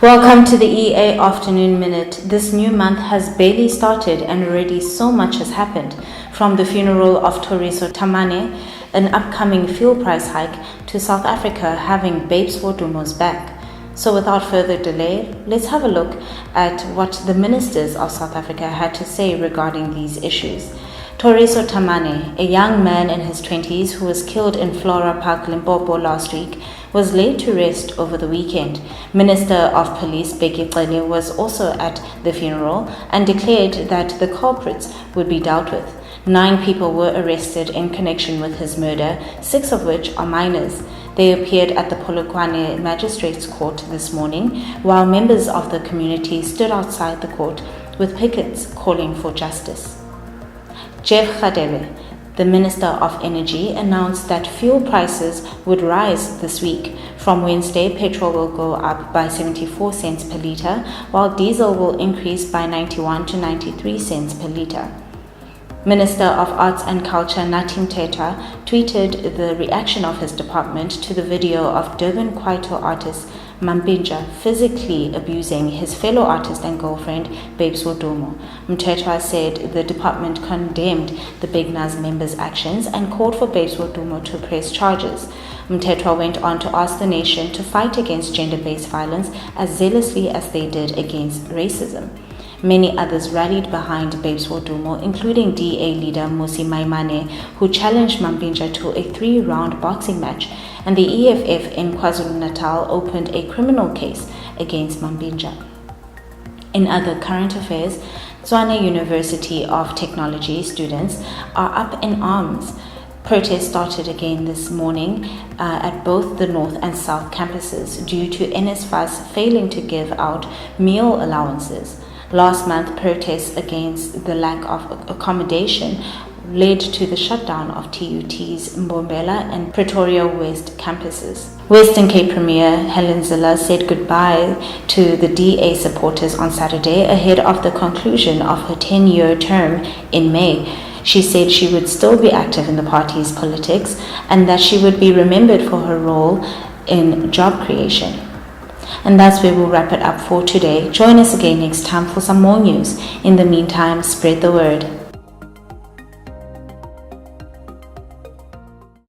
Welcome to the EA Afternoon Minute. This new month has barely started and already so much has happened. From the funeral of Thoriso Themane, an upcoming fuel price hike, to South Africa having Babes Wodumo's back. So without further delay, let's have a look at what the ministers of South Africa had to say regarding these issues. Thoriso Themane, a young man in his 20s who was killed in Flora Park, Limpopo last week, was laid to rest over the weekend. Minister of Police Bheki Cele was also at the funeral and declared that the culprits would be dealt with. 9 people were arrested in connection with his murder, 6 of which are minors. They appeared at the Polokwane Magistrates Court this morning, while members of the community stood outside the court with pickets calling for justice. Jeff Gadebe, the Minister of Energy, announced that fuel prices would rise this week. From Wednesday, petrol will go up by 74 cents per litre, while diesel will increase by 91 to 93 cents per litre. Minister of Arts and Culture Nathi Mthethwa tweeted the reaction of his department to the video of Durban Kwaito artist Mampintsha physically abusing his fellow artist and girlfriend Babes Wodumo. Mthethwa said the department condemned the Big Nas members' actions and called for Babes Wodumo to press charges. Mthethwa went on to ask the nation to fight against gender-based violence as zealously as they did against racism. Many others rallied behind Babes Wodumo, including DA leader Mmusi Maimane, who challenged Mampintsha to a 3-round boxing match, and the EFF in KwaZulu-Natal opened a criminal case against Mampintsha. In other current affairs, Tshwane University of Technology students are up in arms. Protests started again this morning at both the North and South campuses due to NSFAS failing to give out meal allowances. Last month, protests against the lack of accommodation led to the shutdown of TUT's Mbombela and Pretoria West campuses. Western Cape Premier Helen Zille said goodbye to the DA supporters on Saturday ahead of the conclusion of her 10-year term in May. She said she would still be active in the party's politics and that she would be remembered for her role in job creation. And that's where we'll wrap it up for today. Join us again next time for some more news. In the meantime, spread the word.